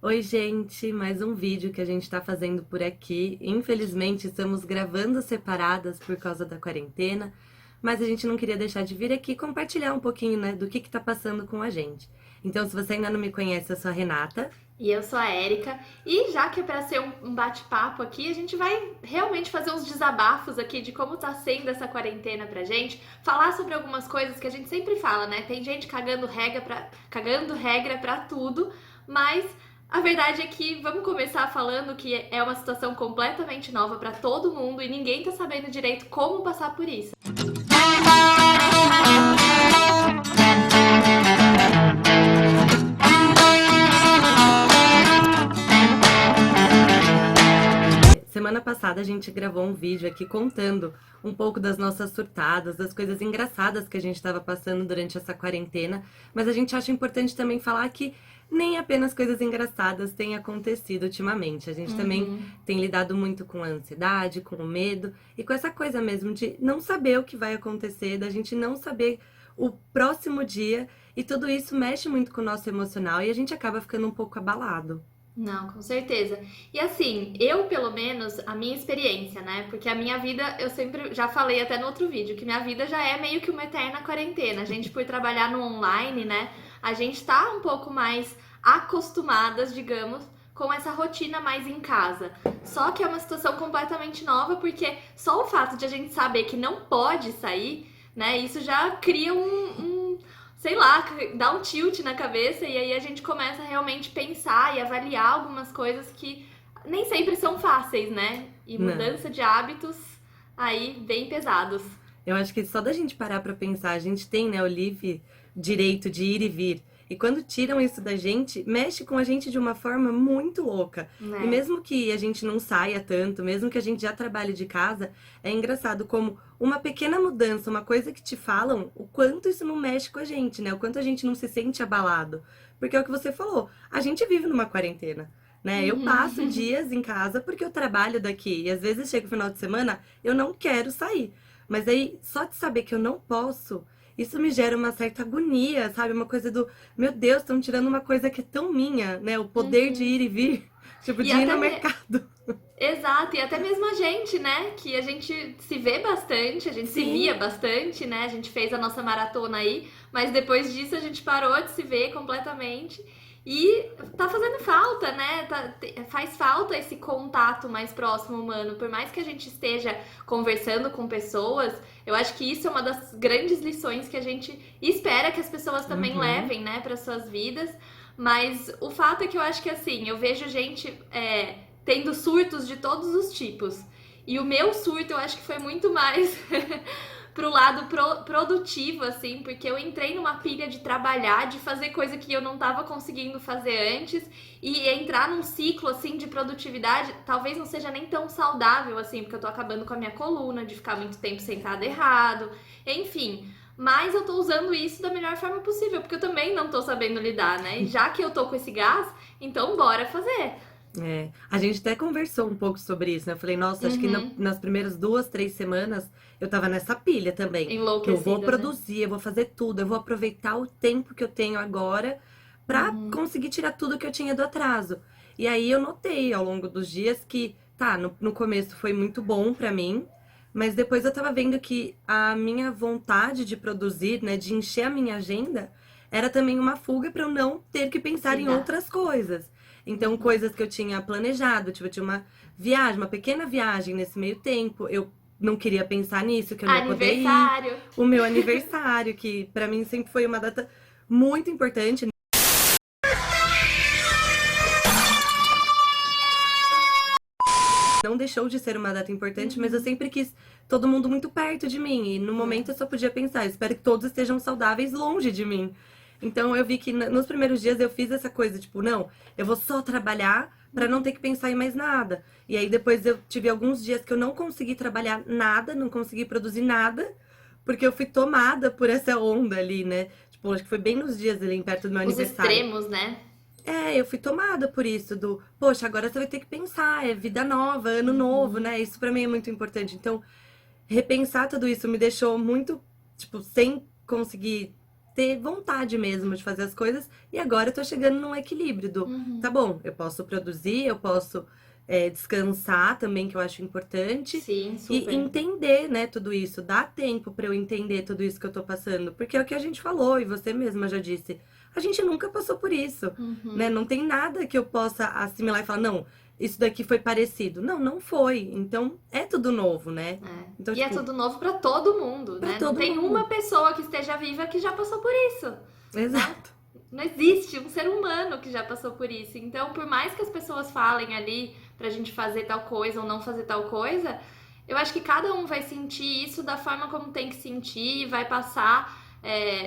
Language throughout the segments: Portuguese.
Oi, gente, mais um vídeo que a gente tá fazendo por aqui. Infelizmente, estamos gravando separadas por causa da quarentena, mas a gente não queria deixar de vir aqui compartilhar um pouquinho, né, do que tá passando com a gente. Então, se você ainda não me conhece, eu sou a Renata. E eu sou a Érica, e já que é para ser um bate-papo aqui, a gente vai realmente fazer uns desabafos aqui de como tá sendo essa quarentena pra gente, falar sobre algumas coisas que a gente sempre fala, né? Tem gente cagando regra pra tudo, mas a verdade é que vamos começar falando que é uma situação completamente nova pra todo mundo e ninguém tá sabendo direito como passar por isso. Semana passada a gente gravou um vídeo aqui contando um pouco das nossas surtadas, das coisas engraçadas que a gente estava passando durante essa quarentena, mas a gente acha importante também falar que nem apenas coisas engraçadas têm acontecido ultimamente. A gente também Uhum. tem lidado muito com a ansiedade, com o medo e com essa coisa mesmo de não saber o que vai acontecer, da gente não saber o próximo dia, e tudo isso mexe muito com o nosso emocional e a gente acaba ficando um pouco abalado. Não, com certeza. E assim, eu pelo menos, a minha experiência, né? Porque a minha vida, eu sempre já falei até no outro vídeo, que minha vida já é meio que uma eterna quarentena. A gente, por trabalhar no online, né? A gente tá um pouco mais acostumadas, digamos, com essa rotina mais em casa. Só que é uma situação completamente nova, porque só o fato de a gente saber que não pode sair, né? Isso já cria sei lá, dá um tilt na cabeça e aí a gente começa a realmente pensar e avaliar algumas coisas que nem sempre são fáceis, né? E Não. mudança de hábitos aí bem pesados. Eu acho que só da gente parar pra pensar, a gente tem, né, o livre direito de ir e vir. E quando tiram isso da gente, mexe com a gente de uma forma muito louca. E Né? mesmo que a gente não saia tanto, mesmo que a gente já trabalhe de casa, é engraçado como uma pequena mudança, uma coisa que te falam, o quanto isso não mexe com a gente, né? O quanto a gente não se sente abalado. Porque é o que você falou, a gente vive numa quarentena. Né? Eu passo Uhum. dias em casa porque eu trabalho daqui. E às vezes chega o final de semana, eu não quero sair. Mas aí, só de saber que eu não posso, isso me gera uma certa agonia, sabe? Uma coisa do, meu Deus, estão tirando uma coisa que é tão minha, né? O poder de Uhum. ir e vir, tipo, E de ir no até mercado. Exato, e até mesmo a gente, né? Que a gente se vê bastante, a gente se via Sim, bastante, né? A gente fez a nossa maratona aí, mas depois disso a gente parou de se ver completamente. E tá fazendo falta, né? Faz falta esse contato mais próximo humano. Por mais que a gente esteja conversando com pessoas, eu acho que isso é uma das grandes lições que a gente espera que as pessoas também uhum, levem, né, para suas vidas. Mas o fato é que eu acho que assim, eu vejo gente tendo surtos de todos os tipos. E o meu surto eu acho que foi muito mais pro lado produtivo, assim, porque eu entrei numa pilha de trabalhar, de fazer coisa que eu não estava conseguindo fazer antes, e entrar num ciclo, assim, de produtividade, talvez não seja nem tão saudável, assim, porque eu tô acabando com a minha coluna, de ficar muito tempo sentada errado, enfim. Mas eu tô usando isso da melhor forma possível, porque eu também não tô sabendo lidar, né? E já que eu tô com esse gás, então bora fazer. é. A gente até conversou um pouco sobre isso, né? Eu falei, nossa, acho que Uhum. nas primeiras 2, 3 semanas eu tava nessa pilha também. Que eu vou Enlouquecida, né? produzir, eu vou fazer tudo, eu vou aproveitar o tempo que eu tenho agora pra Uhum. conseguir tirar tudo que eu tinha do atraso. E aí eu notei ao longo dos dias que, tá, no começo foi muito bom pra mim, mas depois eu tava vendo que a minha vontade de produzir, né, de encher a minha agenda, era também uma fuga pra eu não ter que pensar Se em dá. outras coisas. Então, Uhum. coisas que eu tinha planejado, tipo, eu tinha uma viagem, uma pequena viagem nesse meio tempo, eu não queria pensar nisso, que eu não ia poder ir. Aniversário. O meu aniversário, que pra mim sempre foi uma data muito importante, não deixou de ser uma data importante, mas eu Uhum. sempre quis todo mundo muito perto de mim. E no momento É. eu só podia pensar, espero que todos estejam saudáveis longe de mim. Então eu vi que nos primeiros dias eu fiz essa coisa, tipo, não, eu vou só trabalhar pra não ter que pensar em mais nada. E aí depois eu tive alguns dias que eu não consegui trabalhar nada, não consegui produzir nada, porque eu fui tomada por essa onda ali, né? Tipo, acho que foi bem nos dias ali, perto do meu Os aniversário. extremos, né? É, eu fui tomada por isso, do, poxa, agora você vai ter que pensar, é vida nova, ano novo, Uhum. né? Isso pra mim é muito importante. Então, repensar tudo isso me deixou muito, tipo, sem conseguir ter vontade mesmo de fazer as coisas. E agora eu tô chegando num equilíbrio do, tá bom, eu posso produzir, eu posso descansar também, que eu acho importante. Sim, E super. entender, né, tudo isso. Dá tempo pra eu entender tudo isso que eu tô passando. Porque é o que a gente falou, e você mesma já disse. A gente nunca passou por isso, né? Uhum. Não tem nada que eu possa assimilar e falar, não, isso daqui foi parecido. Não, não foi. Então, é tudo novo, né? É. Então, E é tipo, tudo novo pra todo mundo, pra né? Não todo tem mundo. uma pessoa que esteja viva que já passou por isso, né? Exato. Não existe um ser humano que já passou por isso. Então, por mais que as pessoas falem ali pra gente fazer tal coisa ou não fazer tal coisa, eu acho que cada um vai sentir isso da forma como tem que sentir, vai passar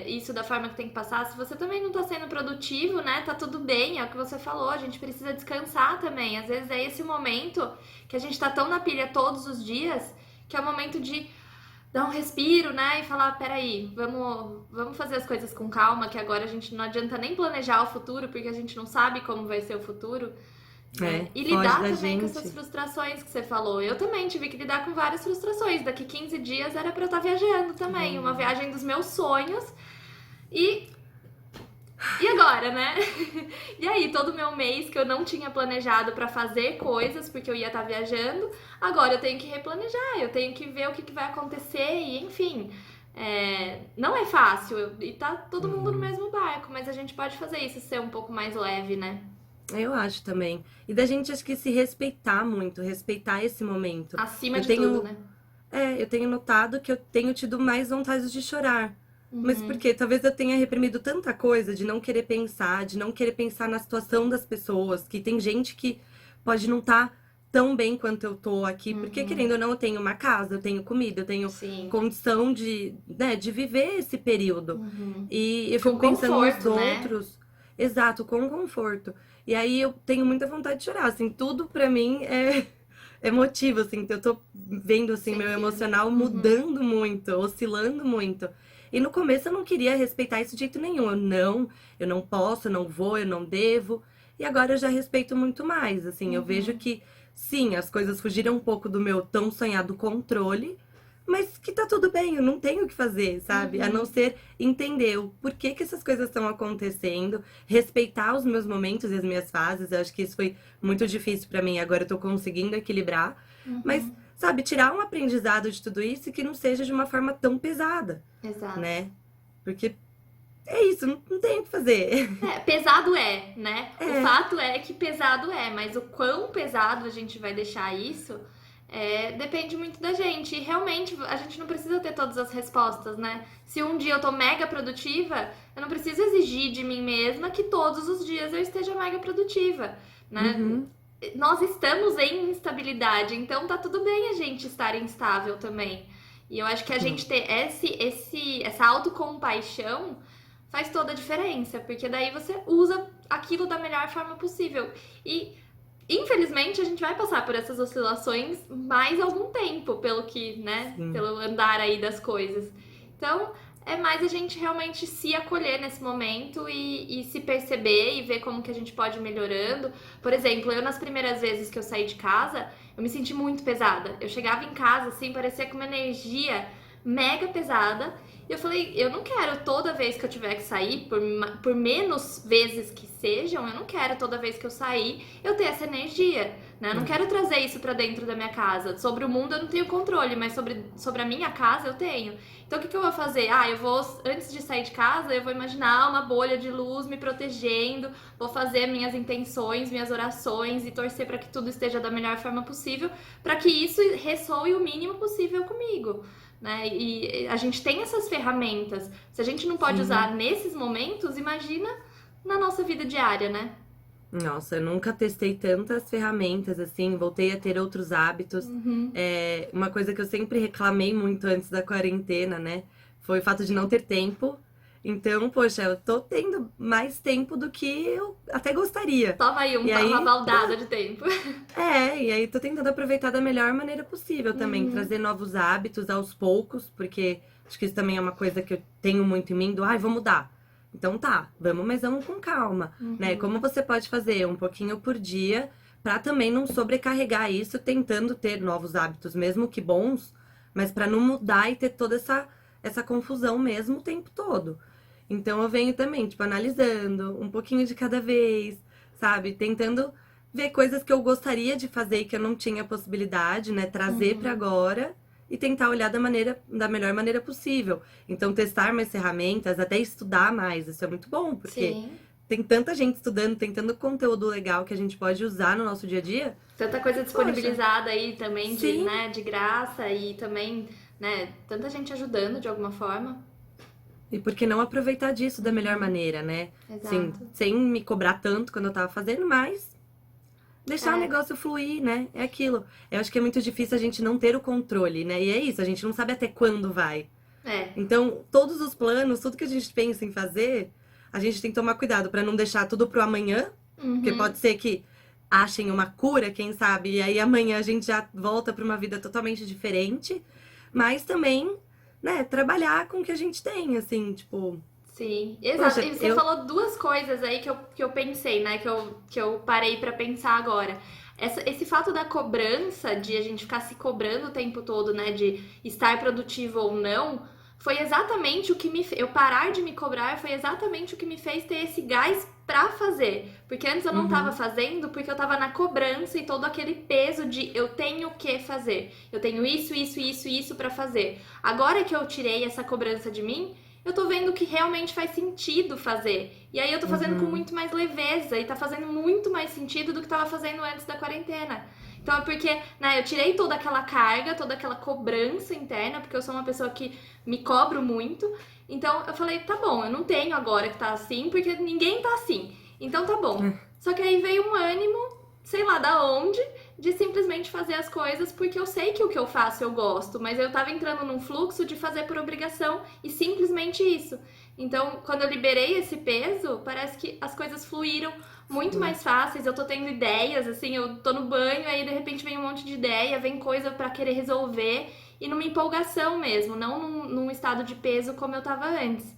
isso da forma que tem que passar. Se você também não tá sendo produtivo, né? Tá tudo bem, é o que você falou, a gente precisa descansar também. Às vezes é esse momento que a gente tá tão na pilha todos os dias, que é o momento de dar um respiro, né? E falar, peraí, vamos fazer as coisas com calma, que agora a gente não adianta nem planejar o futuro, porque a gente não sabe como vai ser o futuro, né? E Foge lidar da também com essas gente. frustrações que você falou. Eu também tive que lidar com várias frustrações. Daqui 15 dias era pra eu estar viajando também, uma viagem dos meus sonhos. E e agora, né? E aí, todo o meu mês que eu não tinha planejado pra fazer coisas, porque eu ia estar viajando, agora eu tenho que replanejar, eu tenho que ver o que vai acontecer, e enfim. Não é fácil, e tá todo mundo no mesmo barco, mas a gente pode fazer isso ser um pouco mais leve, né? Eu acho também. E da gente, acho que se respeitar muito, respeitar esse momento. Acima Eu de tudo, tenho, né? eu tenho notado que eu tenho tido mais vontade de chorar. Mas por Uhum, quê? Talvez eu tenha reprimido tanta coisa de não querer pensar, de não querer pensar na situação das pessoas, que tem gente que pode não estar tão bem quanto eu tô aqui, porque uhum, querendo ou não, eu tenho uma casa, eu tenho comida, eu tenho sim. condição de, né, de viver esse período. Uhum. E eu Com fico pensando nos conforto, né? outros, exato, com conforto. E aí eu tenho muita vontade de chorar, assim, tudo pra mim é motivo, assim, eu tô vendo, assim, meu Sensível. emocional Uhum. mudando muito, oscilando muito. E no começo eu não queria respeitar isso de jeito nenhum. Eu não posso, eu não vou, eu não devo. E agora eu já respeito muito mais, assim, eu vejo Uhum. que, sim, as coisas fugiram um pouco do meu tão sonhado controle, mas que tá tudo bem, eu não tenho o que fazer, sabe? A não Uhum. ser entender o porquê que essas coisas estão acontecendo, respeitar os meus momentos e as minhas fases. Eu acho que isso foi muito difícil pra mim, agora eu tô conseguindo equilibrar. Mas, Uhum. sabe, tirar um aprendizado de tudo isso e que não seja de uma forma tão pesada, Exato. né? Porque é isso, não tem o que fazer. Pesado é, né? O É, fato é que pesado é, mas o quão pesado a gente vai deixar isso depende muito da gente. E realmente a gente não precisa ter todas as respostas, né? Se um dia eu tô mega produtiva, eu não preciso exigir de mim mesma que todos os dias eu esteja mega produtiva, né? uhum, Nós estamos em instabilidade, então tá tudo bem a gente estar instável também. E eu acho que a gente ter essa autocompaixão faz toda a diferença, porque daí você usa aquilo da melhor forma possível. E infelizmente a gente vai passar por essas oscilações mais algum tempo, pelo que, né, sim. pelo andar aí das coisas. Então, é mais a gente realmente se acolher nesse momento e se perceber e ver como que a gente pode ir melhorando. Por exemplo, eu nas primeiras vezes que eu saí de casa, eu me senti muito pesada. Eu chegava em casa, assim, parecia com uma energia mega pesada. E eu falei, eu não quero toda vez que eu tiver que sair, por menos vezes que sejam, eu não quero toda vez que eu sair eu ter essa energia, né? Eu não quero trazer isso pra dentro da minha casa. Sobre o mundo eu não tenho controle, mas sobre a minha casa eu tenho. Então o que eu vou fazer? Eu vou, antes de sair de casa, eu vou imaginar uma bolha de luz me protegendo, vou fazer minhas intenções, minhas orações e torcer para que tudo esteja da melhor forma possível, para que isso ressoe o mínimo possível comigo. Né? E a gente tem essas ferramentas. Se a gente não pode Sim. usar nesses momentos, imagina na nossa vida diária, né? Nossa, eu nunca testei tantas ferramentas assim, voltei a ter outros hábitos. Uhum. Uma coisa que eu sempre reclamei muito antes da quarentena, né? Foi o fato de não ter tempo. Então, poxa, eu tô tendo mais tempo do que eu até gostaria. Toma aí E uma aí, baldada de tempo. e aí tô tentando aproveitar da melhor maneira possível também, Uhum. trazer novos hábitos aos poucos, porque acho que isso também é uma coisa que eu tenho muito em mim, do, vou mudar. Então tá, vamos, mas vamos com calma, né? Uhum. Como você pode fazer um pouquinho por dia pra também não sobrecarregar isso, tentando ter novos hábitos, mesmo que bons, mas pra não mudar e ter toda essa confusão mesmo o tempo todo. Então eu venho também, tipo, analisando um pouquinho de cada vez, sabe? Tentando ver coisas que eu gostaria de fazer e que eu não tinha possibilidade, né? Trazer pra Uhum. agora e tentar olhar da melhor maneira possível. Então, testar mais ferramentas, até estudar mais, isso é muito bom, porque Sim. tem tanta gente estudando, tem tanto conteúdo legal que a gente pode usar no nosso dia a dia. Tanta coisa Poxa, disponibilizada aí também de, sim. né, de graça e também, né, tanta gente ajudando de alguma forma. E por que não aproveitar disso da melhor Uhum. maneira, né? Sim, Exato. sem me cobrar tanto quando eu tava fazendo, mas deixar o É, negócio fluir, né? É aquilo. Eu acho que é muito difícil a gente não ter o controle, né? E é isso, a gente não sabe até quando vai. é. Então, todos os planos, tudo que a gente pensa em fazer, a gente tem que tomar cuidado pra não deixar tudo pro amanhã, porque Uhum. pode ser que achem uma cura, quem sabe, e aí amanhã a gente já volta pra uma vida totalmente diferente, mas também, né, trabalhar com o que a gente tem, assim, tipo, Sim, exato. poxa, E você eu. falou duas coisas aí que eu pensei, né? Que eu parei pra pensar agora. Esse fato da cobrança, de a gente ficar se cobrando o tempo todo, né? De estar produtivo ou não, foi exatamente o que eu parar de me cobrar foi exatamente o que me fez ter esse gás pra fazer. Porque antes eu não tava Uhum, fazendo porque eu tava na cobrança e todo aquele peso de eu tenho que fazer. Eu tenho isso pra fazer. Agora que eu tirei essa cobrança de mim, eu tô vendo que realmente faz sentido fazer. E aí eu tô fazendo com uhum, muito mais leveza e tá fazendo muito mais sentido do que tava fazendo antes da quarentena. Então é porque, né, eu tirei toda aquela carga, toda aquela cobrança interna, porque eu sou uma pessoa que me cobro muito. Então eu falei, tá bom, eu não tenho agora que tá assim, porque ninguém tá assim. Então tá bom. Só que aí veio um ânimo, sei lá da onde, de simplesmente fazer as coisas porque eu sei que o que eu faço eu gosto, mas eu tava entrando num fluxo de fazer por obrigação e simplesmente isso. Então, quando eu liberei esse peso, parece que as coisas fluíram muito sim. mais fáceis. Eu tô tendo ideias, assim, eu tô no banho, aí de repente vem um monte de ideia, vem coisa pra querer resolver e numa empolgação mesmo, não num estado de peso como eu tava antes.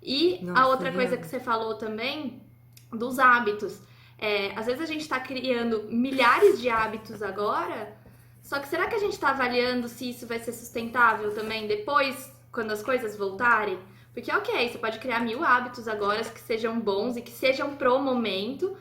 E a Nossa, outra coisa real. que você falou também, dos hábitos. Às vezes a gente está criando milhares de hábitos agora, só que será que a gente está avaliando se isso vai ser sustentável também depois, quando as coisas voltarem? Porque, ok, você pode criar 1000 hábitos agora que sejam bons e que sejam pro momento,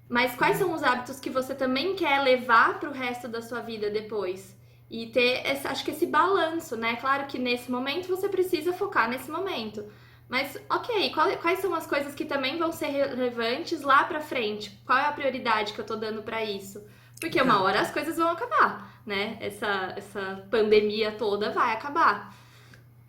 mas quais são os hábitos que você também quer levar para o resto da sua vida depois? E ter, acho que esse balanço, né? Claro que nesse momento você precisa focar nesse momento. Mas, ok, quais são as coisas que também vão ser relevantes lá pra frente? Qual é a prioridade que eu tô dando pra isso? Porque uma hora Exato. as coisas vão acabar, né? Essa pandemia toda vai acabar.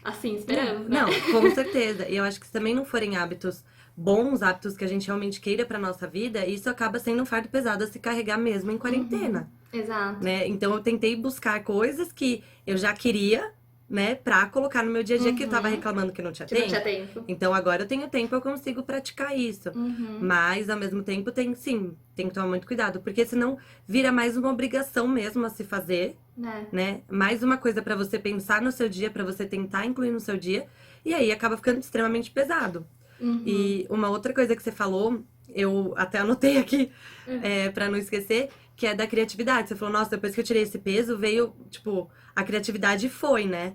Assim Não, esperamos, né? não, com certeza. E eu acho que se também não forem hábitos bons, hábitos que a gente realmente queira pra nossa vida, isso acaba sendo um fardo pesado a se carregar mesmo em Uhum, quarentena, exato. né? Então eu tentei buscar coisas que eu já queria, né, pra colocar no meu dia a dia que eu tava Uhum, reclamando que não tinha que não tinha tempo. tempo. Então agora eu tenho tempo, eu consigo praticar isso. Uhum, Mas ao mesmo tempo tem, sim, tem que tomar muito cuidado, porque senão vira mais uma obrigação mesmo a se fazer, né? né? Mais uma coisa pra você pensar no seu dia, pra você tentar incluir no seu dia, e aí acaba ficando extremamente pesado. Uhum, E uma outra coisa que você falou, eu até anotei aqui, para não esquecer, que é da criatividade. Você falou, nossa, depois que eu tirei esse peso, veio, tipo, a criatividade foi, né?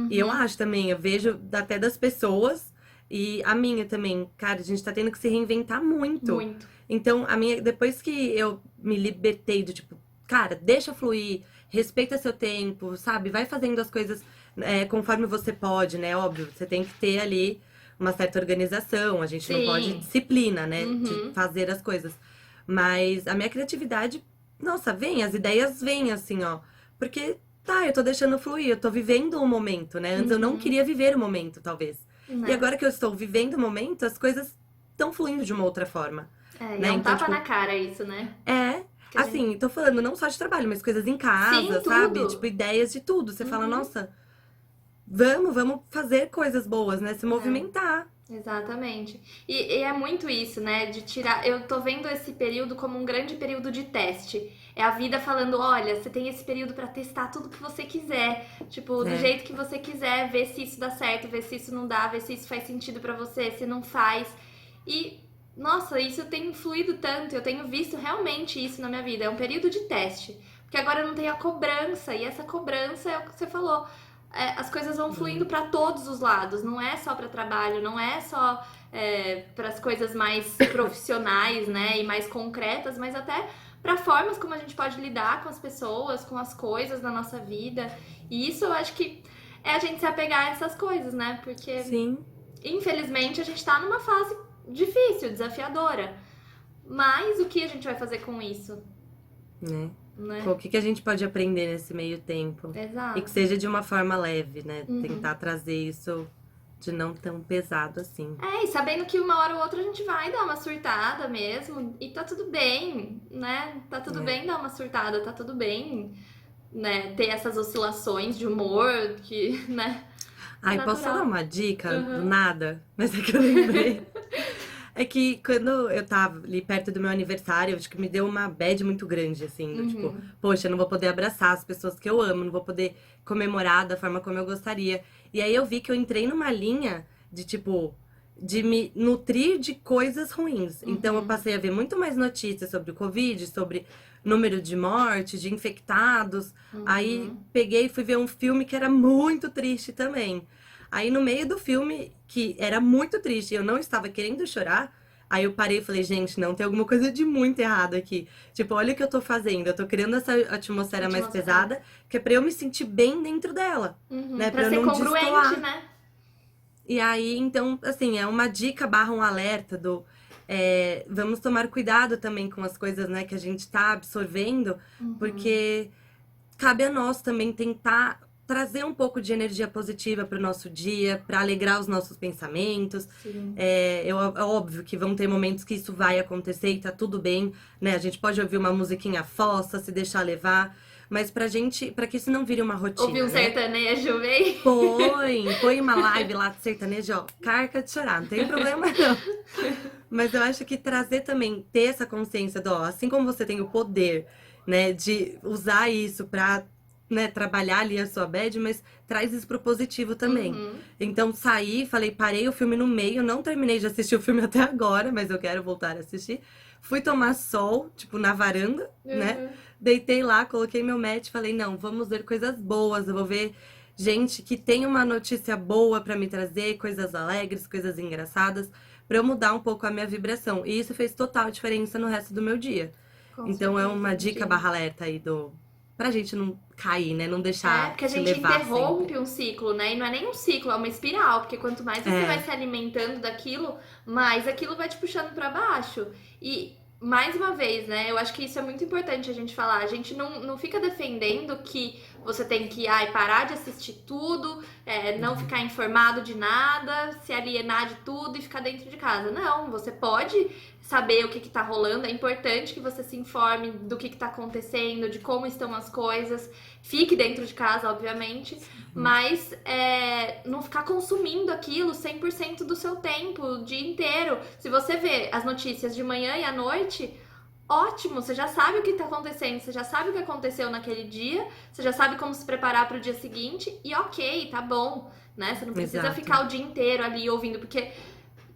E eu uhum, acho também, eu vejo até das pessoas e a minha também, cara, a gente tá tendo que se reinventar muito. muito. Então, a minha, depois que eu me libertei do tipo, cara, deixa fluir, respeita seu tempo, sabe? Vai fazendo as coisas conforme você pode, né? Óbvio, você tem que ter ali uma certa organização, a gente não pode Sim. disciplina, né? De Uhum. fazer as coisas. Mas a minha criatividade, nossa, vem, as ideias vêm assim, ó. Porque tá, eu tô deixando fluir, eu tô vivendo o momento, né? Antes eu não Uhum. queria viver o momento, talvez. E Né? agora que eu estou vivendo o momento, as coisas estão fluindo de uma outra forma, É, e é né? um Então, tapa na tipo, cara isso, né? é. Que a gente... Assim, tô falando não só de trabalho, mas coisas em Sim, casa, sabe? Tipo, tudo. ideias de tudo. Você fala, Uhum. nossa, vamos fazer coisas boas, né? Se É. movimentar. Exatamente. E é muito isso, né? De tirar. Eu tô vendo esse período como um grande período de teste. É a vida falando: olha, você tem esse período pra testar tudo que você quiser. Tipo, do É, jeito que você quiser, ver se isso dá certo, ver se isso não dá, ver se isso faz sentido pra você, se não faz. E, nossa, isso tem influído tanto. Eu tenho visto realmente isso na minha vida. É um período de teste. Porque agora eu não tenho a cobrança. E essa cobrança é o que você falou. as coisas vão fluindo para todos os lados. Não é só para trabalho, não é só para as coisas mais profissionais, né, e mais concretas, mas até para formas como a gente pode lidar com as pessoas, com as coisas da nossa vida. E isso eu acho que é a gente se apegar a essas coisas, né? Porque, Sim. infelizmente, a gente tá numa fase difícil, desafiadora. Mas o que a gente vai fazer com isso? Né? Né? O que a gente pode aprender nesse meio tempo? Exato. E que seja de uma forma leve, né? Uhum. Tentar trazer isso de não tão pesado assim. E sabendo que uma hora ou outra a gente vai dar uma surtada mesmo. E tá tudo bem, né? Tá tudo bem dar uma surtada, tá tudo bem, né? Ter essas oscilações de humor que, né? Ai, natural. posso dar uma dica do nada? Mas é que eu lembrei. É que quando eu tava ali perto do meu aniversário, acho que me deu uma bad muito grande, assim. Do tipo, poxa, eu não vou poder abraçar as pessoas que eu amo, não vou poder comemorar da forma como eu gostaria. E aí eu vi que eu entrei numa linha de, tipo, de me nutrir de coisas ruins. Então eu passei a ver muito mais notícias sobre o Covid, sobre número de mortes, de infectados. Aí peguei e fui ver um filme que era muito triste também. Aí no meio do filme, que era muito triste, eu não estava querendo chorar, aí eu parei e falei, gente, não, tem alguma coisa de muito errado aqui. Tipo, olha o que eu tô fazendo, eu tô criando essa atmosfera mais pesada, que é pra eu me sentir bem dentro dela, né? Pra eu ser não congruente, destoar. né? E aí, então, assim, é uma dica barra um alerta do... vamos tomar cuidado também com as coisas, né, que a gente tá absorvendo, porque cabe a nós também tentar trazer um pouco de energia positiva para o nosso dia, para alegrar os nossos pensamentos. É óbvio que vão ter momentos que isso vai acontecer e tá tudo bem, né? A gente pode ouvir uma musiquinha fossa, se deixar levar, mas pra que isso não vire uma rotina, Ouvir um né? sertanejo, vem. Põe uma live lá de sertanejo, ó, carca de chorar, não tem problema não. Mas eu acho que trazer também, ter essa consciência do, ó, assim como você tem o poder, né, de usar isso pra, né, trabalhar ali a sua bad, mas traz isso pro positivo também. Então saí, parei o filme no meio, não terminei de assistir o filme até agora, mas eu quero voltar a assistir. Fui tomar sol, tipo, na varanda, né? Deitei lá, coloquei meu match, falei, não, vamos ver coisas boas, eu vou ver gente que tem uma notícia boa pra me trazer, coisas alegres, coisas engraçadas, pra eu mudar um pouco a minha vibração. E isso fez total diferença no resto do meu dia. Então é uma dica barra alerta aí pra gente não cair, né? Não deixar porque a te gente levar interrompe sempre. um ciclo, né? E não é nem um ciclo, é uma espiral. Porque quanto mais você vai se alimentando daquilo, mais aquilo vai te puxando pra baixo. E, mais uma vez, né? Eu acho que isso é muito importante a gente falar. A gente não fica defendendo que você tem que parar de assistir tudo, não ficar informado de nada, se alienar de tudo e ficar dentro de casa. Não, você pode saber o que tá rolando. É importante que você se informe do que tá acontecendo, de como estão as coisas. Fique dentro de casa, obviamente, mas não ficar consumindo aquilo 100% do seu tempo, o dia inteiro. Se você vê as notícias de manhã e à noite, ótimo, você já sabe o que tá acontecendo, você já sabe o que aconteceu naquele dia, você já sabe como se preparar para o dia seguinte e ok, tá bom, né? Você não precisa ficar o dia inteiro ali ouvindo, porque...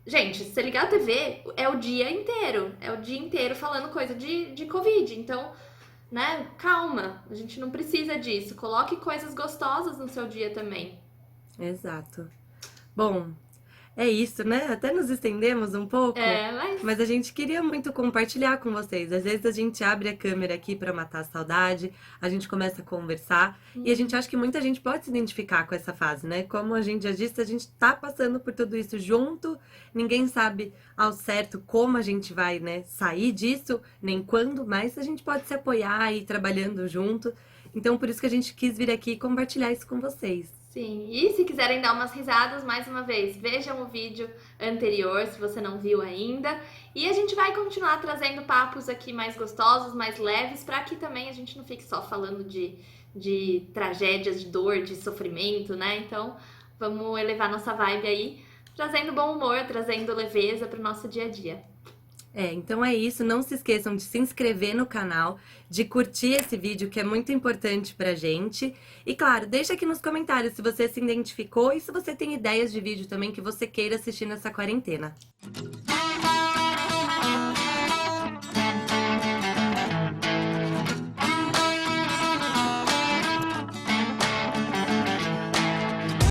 Gente, se você ligar a TV, é o dia inteiro falando coisa de Covid. Então, né, calma, a gente não precisa disso. Coloque coisas gostosas no seu dia também. Exato. Bom, é isso, né? Até nos estendemos um pouco. Mas a gente queria muito compartilhar com vocês. Às vezes a gente abre a câmera aqui pra matar a saudade, a gente começa a conversar e a gente acha que muita gente pode se identificar com essa fase, né? Como a gente já disse, a gente tá passando por tudo isso junto, ninguém sabe ao certo como a gente vai, né, sair disso, nem quando, mas a gente pode se apoiar e ir trabalhando junto. Então, por isso que a gente quis vir aqui e compartilhar isso com vocês. Sim, e se quiserem dar umas risadas, mais uma vez, vejam o vídeo anterior, se você não viu ainda. E a gente vai continuar trazendo papos aqui mais gostosos, mais leves, para que também a gente não fique só falando de tragédias, de dor, de sofrimento, né? Então, vamos elevar nossa vibe aí, trazendo bom humor, trazendo leveza para o nosso dia a dia. Então é isso, não se esqueçam de se inscrever no canal, de curtir esse vídeo que é muito importante pra gente. E claro, deixa aqui nos comentários se você se identificou e se você tem ideias de vídeo também que você queira assistir nessa quarentena.